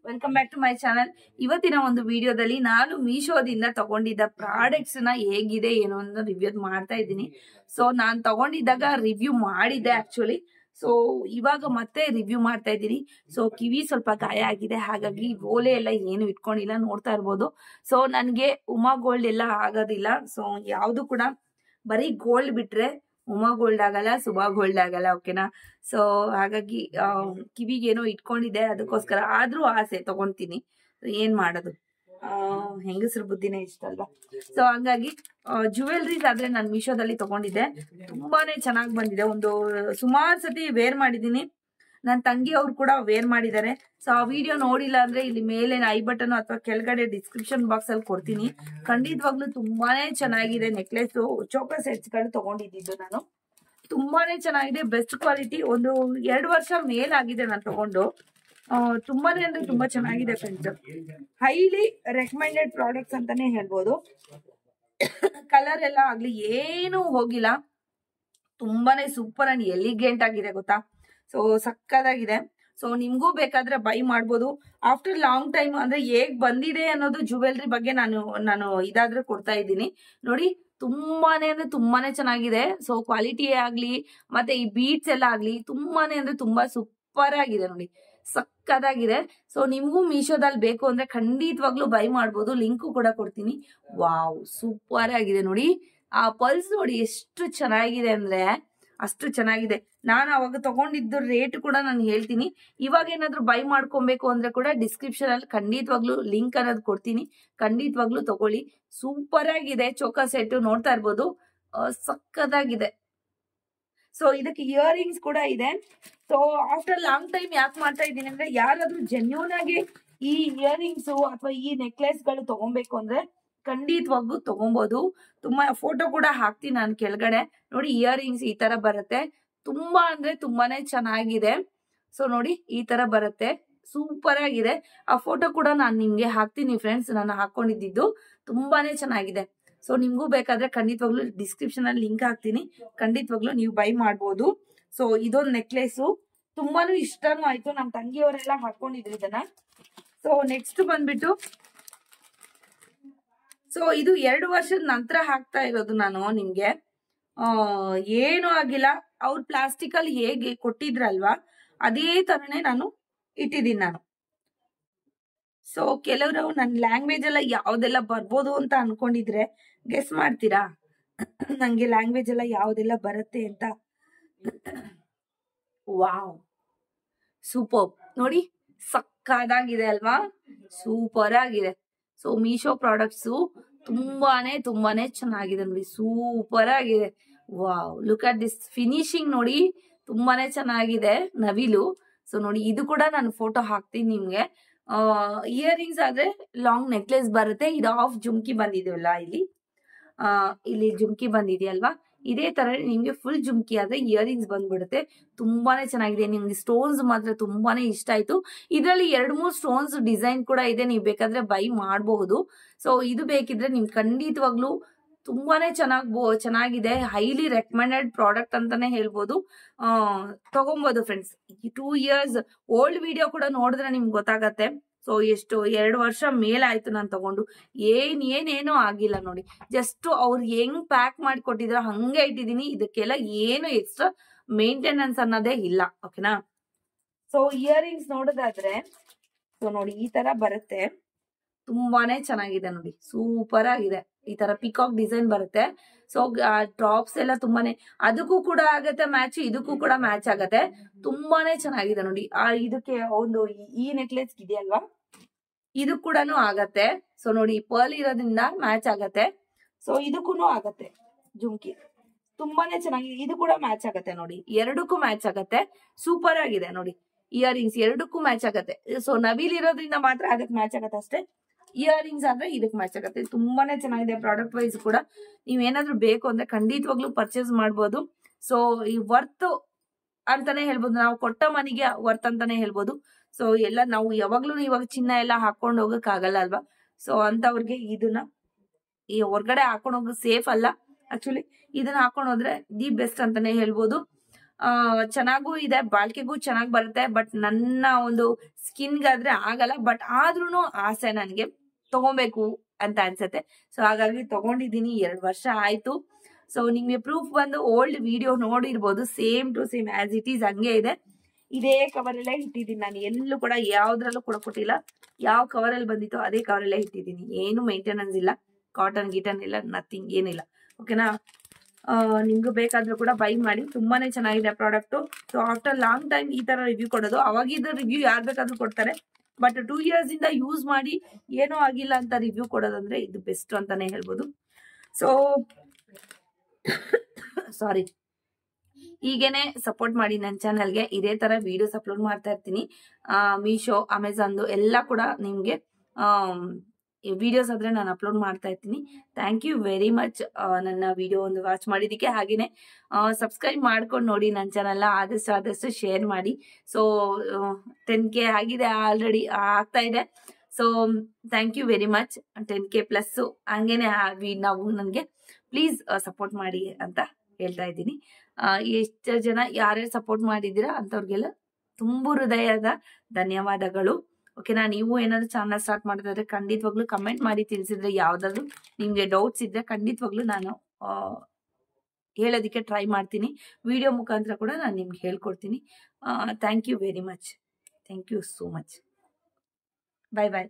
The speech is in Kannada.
Welcome back to my channel. ಇವತ್ತಿನ ಒಂದು ವಿಡಿಯೋದಲ್ಲಿ ನಾನು ಮೀಶೋದಿಂದ ತಗೊಂಡಿದ್ದ ಪ್ರಾಡಕ್ಟ್ಸ್ ನ ಹೇಗಿದೆ ಏನೋ ಅಂತ ರಿವ್ಯೂ ಮಾಡ್ತಾ ಇದ್ದೀನಿ. ಸೊ ನಾನು ತಗೊಂಡಿದ್ದಾಗ ರಿವ್ಯೂ ಮಾಡಿದ್ದೆ ಆಕ್ಚುಲಿ. ಸೊ ಇವಾಗ ಮತ್ತೆ ರಿವ್ಯೂ ಮಾಡ್ತಾ ಇದ್ದೀನಿ. ಸೊ ಕಿವಿ ಸ್ವಲ್ಪ ಗಾಯ ಆಗಿದೆ, ಹಾಗಾಗಿ ಓಲೆ ಎಲ್ಲ ಏನು ಇಟ್ಕೊಂಡಿಲ್ಲ, ನೋಡ್ತಾ ಇರ್ಬೋದು. ಸೊ ನನಗೆ ಉಮಾ ಗೋಲ್ಡ್ ಎಲ್ಲ ಆಗೋದಿಲ್ಲ. ಸೊ ಯಾವುದು ಕೂಡ ಬರೀ ಗೋಲ್ಡ್ ಬಿಟ್ರೆ ಉಮಾ ಗೋಲ್ಡ್ ಆಗಲ್ಲ, ಸುಮಾ ಗೋಲ್ಡ್ ಆಗಲ್ಲ, ಓಕೆನಾ. ಸೊ ಹಾಗಾಗಿ ಕಿವಿಗೇನೋ ಇಟ್ಕೊಂಡಿದ್ದೆ, ಅದಕ್ಕೋಸ್ಕರ ಆದ್ರೂ ಆಸೆ ತಗೊಂತೀನಿ. ಏನ್ ಮಾಡೋದು, ಹೆಂಗಸ್ರ ಬುದ್ಧಿನೇ ಇಷ್ಟ ಅಲ್ವಾ. ಸೊ ಹಂಗಾಗಿ ಜುವೆಲ್ರೀಸ್ ಆದ್ರೆ ನಾನು ಮೀಶೋದಲ್ಲಿ ತಗೊಂಡಿದ್ದೆ, ತುಂಬಾನೇ ಚೆನ್ನಾಗಿ ಬಂದಿದೆ. ಒಂದು ಸುಮಾರು ಸತಿ ವೇರ್ ಮಾಡಿದೀನಿ, ನನ್ನ ತಂಗಿ ಅವ್ರು ಕೂಡ ವೇರ್ ಮಾಡಿದ್ದಾರೆ. ಸೊ ಆ ವಿಡಿಯೋ ನೋಡಿಲ್ಲ ಅಂದ್ರೆ ಇಲ್ಲಿ ಮೇಲೆ ಐ ಬಟನ್ ಅಥವಾ ಕೆಳಗಡೆ ಡಿಸ್ಕ್ರಿಪ್ಷನ್ ಬಾಕ್ಸ್ ಅಲ್ಲಿ ಕೊಡ್ತೀನಿ. ಖಂಡಿತವಾಗ್ಲೂ ತುಂಬಾನೇ ಚೆನ್ನಾಗಿದೆ. ನೆಕ್ಲೆಸ್ ಚೋಕಾ ಸೆಟ್ಸ್ ಗಳು ತಗೊಂಡಿದ್ದು ನಾನು, ತುಂಬಾನೇ ಚೆನ್ನಾಗಿದೆ, ಬೆಸ್ಟ್ ಕ್ವಾಲಿಟಿ. ಒಂದು 2 ವರ್ಷ ಮೇಲಾಗಿದೆ ನಾನು ತಗೊಂಡು. ತುಂಬಾನೇ ಅಂದ್ರೆ ತುಂಬಾ ಚೆನ್ನಾಗಿದೆ ಫ್ರೆಂಡ್ಸ್. ಹೈಲಿ ರೆಕಮೆಂಡೆಡ್ ಪ್ರಾಡಕ್ಟ್ಸ್ ಅಂತಾನೆ ಹೇಳ್ಬೋದು. ಕಲರ್ ಎಲ್ಲ ಆಗ್ಲಿ ಏನು ಹೋಗಿಲ್ಲ, ತುಂಬಾನೇ ಸೂಪರ್ ಅಂಡ್ ಎಲಿಗೆಂಟ್ ಆಗಿದೆ ಗೊತ್ತಾ. ಸೊ ಸಕ್ಕದಾಗಿದೆ. ಸೊ ನಿಮ್ಗೂ ಬೇಕಾದ್ರೆ ಬೈ ಮಾಡ್ಬೋದು. ಆಫ್ಟರ್ ಲಾಂಗ್ ಟೈಮ್ ಅಂದ್ರೆ ಹೇಗ್ ಬಂದಿದೆ ಅನ್ನೋದು ಜುವೆಲ್ರಿ ಬಗ್ಗೆ ನಾನು ಇದಾದ್ರೆ ಕೊಡ್ತಾ ಇದ್ದೀನಿ ನೋಡಿ. ತುಂಬಾನೇ ಅಂದ್ರೆ ತುಂಬಾನೇ ಚೆನ್ನಾಗಿದೆ. ಸೊ ಕ್ವಾಲಿಟಿಯೇ ಆಗ್ಲಿ ಮತ್ತೆ ಈ ಬೀಟ್ಸ್ ಎಲ್ಲ ಆಗ್ಲಿ ತುಂಬಾನೇ ಅಂದ್ರೆ ತುಂಬಾ ಸೂಪರ್ ಆಗಿದೆ ನೋಡಿ, ಸಕ್ಕದಾಗಿದೆ. ಸೊ ನಿಮ್ಗೂ ಮೀಶೋದಲ್ಲಿ ಬೇಕು ಅಂದ್ರೆ ಖಂಡಿತವಾಗ್ಲೂ ಬೈ ಮಾಡ್ಬೋದು, ಲಿಂಕು ಕೂಡ ಕೊಡ್ತೀನಿ. ವಾವ್, ಸೂಪರ್ ಆಗಿದೆ ನೋಡಿ. ಆ ಪಲ್ಸ್ ನೋಡಿ ಎಷ್ಟು ಚೆನ್ನಾಗಿದೆ ಅಂದ್ರೆ ಅಷ್ಟು ಚೆನ್ನಾಗಿದೆ. ನಾನು ಅವಾಗ ತಗೊಂಡಿದ್ದು ರೇಟ್ ಕೂಡ ನಾನು ಹೇಳ್ತೀನಿ. ಇವಾಗ ಏನಾದ್ರು ಬೈ ಮಾಡ್ಕೊಬೇಕು ಅಂದ್ರೆ ಕೂಡ ಡಿಸ್ಕ್ರಿಪ್ಷನ್ ಅಲ್ಲಿ ಖಂಡಿತವಾಗ್ಲೂ ಲಿಂಕ್ ಅನ್ನೋದು ಕೊಡ್ತೀನಿ, ಖಂಡಿತವಾಗ್ಲೂ ತಗೊಳ್ಳಿ. ಸೂಪರ್ ಆಗಿದೆ. ಚೋಕಾ ಸೆಟ್ ನೋಡ್ತಾ ಇರ್ಬೋದು, ಸಕ್ಕದಾಗಿದೆ. ಸೊ ಇದಕ್ಕೆ ಇಯರಿಂಗ್ಸ್ ಕೂಡ ಇದೆ. ಸೊ ಆಫ್ಟರ್ ಲಾಂಗ್ ಟೈಮ್ ಯಾಕೆ ಮಾಡ್ತಾ ಇದ್ದೀನಿ ಅಂದ್ರೆ, ಯಾರಾದ್ರೂ ಜೆನ್ಯೂನ್ ಆಗಿ ಈ ಇಯರಿಂಗ್ಸ್ ಅಥವಾ ಈ ನೆಕ್ಲೆಸ್ ಗಳು ತಗೊಬೇಕು ಅಂದ್ರೆ ಖಂಡಿತವಾಗ್ಲೂ ತಗೊಬಹುದು. ತುಂಬಾ ಫೋಟೋ ಕೂಡ ಹಾಕ್ತೀನಿ ನಾನು ಕೆಳಗಡೆ ನೋಡಿ. ಇಯರಿಂಗ್ಸ್ ಈ ತರ ಬರುತ್ತೆ, ತುಂಬಾ ಅಂದ್ರೆ ತುಂಬಾನೇ ಚೆನ್ನಾಗಿದೆ. ಸೊ ನೋಡಿ ಈ ತರ ಬರುತ್ತೆ, ಸೂಪರ್ ಆಗಿದೆ. ಆ ಫೋಟೋ ಕೂಡ ನಾನು ನಿಮ್ಗೆ ಹಾಕ್ತೀನಿ ಫ್ರೆಂಡ್ಸ್, ನಾನು ಹಾಕೊಂಡಿದ್ದು ತುಂಬಾನೇ ಚೆನ್ನಾಗಿದೆ. ಸೊ ನಿಮ್ಗೂ ಬೇಕಾದ್ರೆ ಖಂಡಿತವಾಗ್ಲೂ ಡಿಸ್ಕ್ರಿಪ್ಷನ್ ಅಲ್ಲಿ ಲಿಂಕ್ ಹಾಕ್ತೀನಿ, ಖಂಡಿತವಾಗ್ಲೂ ನೀವು ಬೈ ಮಾಡ್ಬೋದು. ಸೊ ಇದೊಂದು ನೆಕ್ಲೆಸ್ ತುಂಬಾನು ಇಷ್ಟನೂ ಆಯ್ತು, ನಮ್ಮ ತಂಗಿಯವರೆಲ್ಲ ಹಾಕೊಂಡಿದ್ರು ಇದನ್ನ. ಸೊ ನೆಕ್ಸ್ಟ್ ಬಂದ್ಬಿಟ್ಟು, ಸೊ ಇದು 2 ವರ್ಷದ ನಂತರ ಹಾಕ್ತಾ ಇರೋದು ನಾನು ನಿಮ್ಗೆ. ಏನು ಆಗಿಲ್ಲ, ಅವ್ರ ಪ್ಲಾಸ್ಟಿಕ್ ಅಲ್ಲಿ ಹೇಗೆ ಕೊಟ್ಟಿದ್ರಲ್ವಾ ಅದೇ ತರನೇ ನಾನು ಇಟ್ಟಿದ್ದೀನಿ ನಾನು. ಸೊ ಕೆಲವರು ನನ್ನ ಲ್ಯಾಂಗ್ವೇಜ್ ಎಲ್ಲ ಯಾವ್ದೆಲ್ಲ ಬರ್ಬೋದು ಅಂತ ಅನ್ಕೊಂಡಿದ್ರೆ ಗೆಸ್ ಮಾಡ್ತೀರಾ ನಂಗೆ ಲ್ಯಾಂಗ್ವೇಜ್ ಎಲ್ಲ ಯಾವ್ದೆಲ್ಲ ಬರುತ್ತೆ ಅಂತ. ವಾವ್, ಸೂಪರ್ ನೋಡಿ, ಸಕ್ಕದಾಗಿದೆ ಅಲ್ವಾ, ಸೂಪರ್ ಆಗಿದೆ. ಸೊ ಮೀಶೋ ಪ್ರಾಡಕ್ಟ್ಸ್ ತುಂಬಾನೇ ಚೆನ್ನಾಗಿದೆ ನೋಡಿ, ಸೂಪರ್ ಆಗಿದೆ. Wow, look at this finishing ನೋಡಿ, ತುಂಬಾನೇ ಚೆನ್ನಾಗಿದೆ ನವಿಲು. ಸೊ ನೋಡಿ ಇದು ಕೂಡ ನಾನು ಫೋಟೋ ಹಾಕ್ತೀನಿ ನಿಮ್ಗೆ. ಇಯರಿಂಗ್ಸ್ ಆದ್ರೆ ಲಾಂಗ್ ನೆಕ್ಲೆಸ್ ಬರುತ್ತೆ, ಇದು ಆಫ್ ಜುಮ್ಕಿ ಬಂದಿದೆಯಲ್ಲ, ಇಲ್ಲಿ ಜುಮ್ಕಿ ಬಂದಿದೆಯಲ್ವಾ, ಇದೇ ತರ ನಿಮ್ಗೆ ಫುಲ್ ಜುಮ್ಕಿ ಆದ್ರೆ ಇಯರಿಂಗ್ಸ್ ಬಂದ್ಬಿಡುತ್ತೆ. ತುಂಬಾನೇ ಚೆನ್ನಾಗಿದೆ. ನಿಮ್ಗೆ ಸ್ಟೋನ್ಸ್ ಮಾತ್ರ ತುಂಬಾನೇ ಇಷ್ಟ ಆಯ್ತು. ಇದರಲ್ಲಿ 2-3 ಸ್ಟೋನ್ಸ್ ಡಿಸೈನ್ ಕೂಡ ಇದೆ, ನೀವು ಬೇಕಾದ್ರೆ ಬೈ ಮಾಡಬಹುದು. ಸೊ ಇದು ಬೇಕಿದ್ರೆ ನಿಮ್ ಖಂಡಿತವಾಗ್ಲೂ ತುಂಬಾನೇ ಚೆನ್ನಾಗಿದೆ. ಹೈಲಿ ರೆಕಮೆಂಡೆಡ್ ಪ್ರಾಡಕ್ಟ್ ಅಂತಾನೆ ಹೇಳ್ಬೋದು. ತಗೊಬಹುದು ಫ್ರೆಂಡ್ಸ್. 2 ಇಯರ್ಸ್ ಓಲ್ಡ್ ವಿಡಿಯೋ ಕೂಡ ನೋಡಿದ್ರೆ ನಿಮ್ಗೆ ಗೊತ್ತಾಗತ್ತೆ. ಸೊ ಎಷ್ಟು 2 ವರ್ಷ ಮೇಲಾಯ್ತು ನಾನು ತಗೊಂಡು, ಏನೇನೋ ಆಗಿಲ್ಲ ನೋಡಿ. ಜಸ್ಟ್ ಅವ್ರು ಹೆಂಗ್ ಪ್ಯಾಕ್ ಮಾಡಿ ಕೊಟ್ಟಿದ್ರ ಹಂಗೆ ಇಟ್ಟಿದೀನಿ. ಇದಕ್ಕೆಲ್ಲ ಏನು ಎಕ್ಸ್ಟ್ರಾ ಮೇಂಟೆನೆನ್ಸ್ ಅನ್ನೋದೇ ಇಲ್ಲ, ಓಕೆನಾ. ಸೊ ಇಯರಿಂಗ್ಸ್ ನೋಡೋದಾದ್ರೆ, ಸೊ ನೋಡಿ ಈ ತರ ಬರುತ್ತೆ, ತುಂಬಾನೇ ಚೆನ್ನಾಗಿದೆ ನೋಡಿ, ಸೂಪರ್ ಆಗಿದೆ. ಈ ತರ ಪಿಕಾಕ್ ಡಿಸೈನ್ ಬರುತ್ತೆ. ಸೊ ಡ್ರಾಪ್ಸ್ ಎಲ್ಲ ತುಂಬಾನೇ ಅದಕ್ಕೂ ಕೂಡ ಆಗತ್ತೆ ಮ್ಯಾಚ್, ಇದಕ್ಕೂ ಕೂಡ ಮ್ಯಾಚ್ ಆಗತ್ತೆ. ತುಂಬಾನೇ ಚೆನ್ನಾಗಿದೆ ನೋಡಿ. ಇದಕ್ಕೆ ಒಂದು ಈ ನೆಕ್ಲೆಸ್ ಇದೆಯಲ್ವಾ, ಇದು ಕೂಡ ಆಗತ್ತೆ. ಸೊ ನೋಡಿ ಪರ್ಲ್ ಇರೋದ್ರಿಂದ ಮ್ಯಾಚ್ ಆಗತ್ತೆ. ಸೊ ಇದಕ್ಕೂ ಆಗತ್ತೆ ಜುಮ್ಕಿ, ತುಂಬಾನೇ ಚೆನ್ನಾಗಿದೆ. ಇದು ಕೂಡ ಮ್ಯಾಚ್ ಆಗತ್ತೆ ನೋಡಿ, ಎರಡಕ್ಕೂ ಮ್ಯಾಚ್ ಆಗತ್ತೆ. ಸೂಪರ್ ಆಗಿದೆ ನೋಡಿ. ಇಯರಿಂಗ್ಸ್ ಎರಡಕ್ಕೂ ಮ್ಯಾಚ್ ಆಗತ್ತೆ. ಸೊ ನವಿಲ್ ಇರೋದ್ರಿಂದ ಮಾತ್ರ ಅದಕ್ಕೆ ಮ್ಯಾಚ್ ಆಗತ್ತೆ ಅಷ್ಟೇ. ಇಯರಿಂಗ್ಸ್ ಆದ್ರೆ ಇದಕ್ಕೆ ಮ್ಯಾಚ್ ಆಗತ್ತೆ. ತುಂಬಾನೇ ಚೆನ್ನಾಗಿದೆ. ಪ್ರಾಡಕ್ಟ್ ವೈಸ್ ಕೂಡ ನೀವೇನಾದ್ರೂ ಬೇಕು ಅಂದ್ರೆ ಖಂಡಿತವಾಗ್ಲೂ ಪರ್ಚೇಸ್ ಮಾಡ್ಬೋದು. ಸೊ ಈ ವರ್ತ್ ಅಂತಾನೆ ಹೇಳ್ಬೋದು, ನಾವು ಕೊಟ್ಟ ಮನಿಗೆ ವರ್ತ್ ಅಂತಾನೆ ಹೇಳ್ಬೋದು. ಸೊ ಎಲ್ಲ ನಾವು ಯಾವಾಗ್ಲೂ ಇವಾಗ ಚಿನ್ನ ಎಲ್ಲ ಹಾಕೊಂಡ್ ಹೋಗಕ್ ಆಗಲ್ಲ ಅಲ್ವಾ. ಸೊ ಅಂತವ್ರಿಗೆ ಇದನ್ನ ಈ ಹೊರ್ಗಡೆ ಹಾಕೊಂಡ್ ಹೋಗೋದು ಸೇಫ್ ಅಲ್ಲ. ಆಕ್ಚುಲಿ ಇದನ್ನ ಹಾಕೊಂಡ್ ಹೋದ್ರೆ ದಿ ಬೆಸ್ಟ್ ಅಂತಾನೆ ಹೇಳ್ಬೋದು. ಚೆನ್ನಾಗೂ ಇದೆ, ಬಾಳ್ಕೆಗೂ ಚೆನ್ನಾಗಿ ಬರುತ್ತೆ. ಬಟ್ ನನ್ನ ಒಂದು ಸ್ಕಿನ್ಗಾದ್ರೆ ಆಗಲ್ಲ. ಬಟ್ ಆದ್ರೂ ಆಸೆ ನನಗೆ ತಗೊಬೇಕು ಅಂತ ಅನ್ಸತ್ತೆ. ಸೊ ಹಾಗಾಗಿ ತಗೊಂಡಿದ್ದೀನಿ, 2 ವರ್ಷ ಆಯ್ತು. ಸೊ ನಿಮ್ಗೆ ಪ್ರೂಫ್ ಬಂದು ಓಲ್ಡ್ ವಿಡಿಯೋ ನೋಡಿರ್ಬೋದು, same to same as it is ಹಂಗೆ ಇದೆ. ಇದೇ ಕವರಲ್ಲೇ ಇಟ್ಟಿದ್ದೀನಿ ನಾನು, ಎಲ್ಲೂ ಕೂಡ ಯಾವ್ದ್ರಲ್ಲೂ ಕೂಡ ಕೊಟ್ಟಿಲ್ಲ. ಯಾವ ಕವರಲ್ಲಿ ಬಂದಿತ್ತೋ ಅದೇ ಕವರಲ್ಲೇ ಇಟ್ಟಿದ್ದೀನಿ. ಏನು ಮೇಂಟೆನೆನ್ಸ್ ಇಲ್ಲ, ಕಾಟನ್ ಗಿಟನ್ ಇಲ್ಲ, ನಥಿಂಗ್ ಏನಿಲ್ಲ. ಓಕೆನಾ? ನಿಮ್ಗೂ ಬೇಕಾದ್ರೂ ಕೂಡ ಬೈ ಮಾಡಿ, ತುಂಬಾನೇ ಚೆನ್ನಾಗಿದೆ product. So after long time ಈ ತರ ರಿವ್ಯೂ ಕೊಡೋದು. ಅವಾಗಿದ್ದ ರಿವ್ಯೂ ಯಾರು ಬೇಕಾದ್ರೂ ಕೊಡ್ತಾರೆ, ಬಟ್ 2 years ಇಂದ ಯೂಸ್ ಮಾಡಿ ಏನೂ ಆಗಿಲ್ಲ ಅಂತ ರಿವ್ಯೂ ಕೊಡೋದಂದ್ರೆ ಇದು ಬೆಸ್ಟ್ ಅಂತಾನೆ ಹೇಳ್ಬೋದು. ಸೊ ಸಾರಿ, ಹೀಗೇನೆ ಸಪೋರ್ಟ್ ಮಾಡಿ ನನ್ನ ಚಾನಲ್ಗೆ. ಇದೇ ತರ ವಿಡಿಯೋಸ್ ಅಪ್ಲೋಡ್ ಮಾಡ್ತಾ ಇರ್ತೀನಿ. ಮೀಶೋ, ಅಮೆಝಾನ್ದು ಎಲ್ಲ ಕೂಡ ನಿಮ್ಗೆ ವಿಡಿಯೋಸ್ ಆದ್ರೆ ನಾನು ಅಪ್ಲೋಡ್ ಮಾಡ್ತಾ ಇರ್ತೀನಿ. ಥ್ಯಾಂಕ್ ಯು ವೆರಿ ಮಚ್ ನನ್ನ ವಿಡಿಯೋ ಒಂದು ವಾಚ್ ಮಾಡಿದಕ್ಕೆ. ಹಾಗೇನೆ ಸಬ್ಸ್ಕ್ರೈಬ್ ಮಾಡ್ಕೊಂಡು ನೋಡಿ ನನ್ನ ಚಾನಲ್ನ, ಆದಷ್ಟು ಶೇರ್ ಮಾಡಿ. ಸೊ 10K ಆಗಿದೆ ಆಲ್ರೆಡಿ, ಆಗ್ತಾ ಇದೆ. So thank you very much. 10K plus ಹಂಗೇನೆ ನಾವು ನನಗೆ ಪ್ಲೀಸ್ ಸಪೋರ್ಟ್ ಮಾಡಿ ಅಂತ ಹೇಳ್ತಾ ಇದ್ದೀನಿ. ಎಷ್ಟು ಜನ ಯಾರ್ಯಾರು ಸಪೋರ್ಟ್ ಮಾಡಿದ್ದೀರಾ ಅಂತವ್ರಿಗೆಲ್ಲ ತುಂಬು ಹೃದಯದ ಧನ್ಯವಾದಗಳು. ಓಕೆನಾ? ನೀವು ಏನಾದ್ರು ಚಾನಲ್ ಸ್ಟಾರ್ಟ್ ಮಾಡಿದ್ರೆ ಖಂಡಿತವಾಗ್ಲೂ ಕಮೆಂಟ್ ಮಾಡಿ ತಿಳಿಸಿದ್ರೆ, ಯಾವ್ದಾದ್ರು ನಿಮ್ಗೆ ಡೌಟ್ಸ್ ಇದ್ರೆ ಖಂಡಿತವಾಗ್ಲೂ ನಾನು ಹೇಳೋದಕ್ಕೆ ಟ್ರೈ ಮಾಡ್ತೀನಿ. ವಿಡಿಯೋ ಮುಖಾಂತರ ಕೂಡ ನಾನು ನಿಮ್ಗೆ ಹೇಳ್ಕೊಡ್ತೀನಿ. Thank you very much. Thank you so much. Bye bye.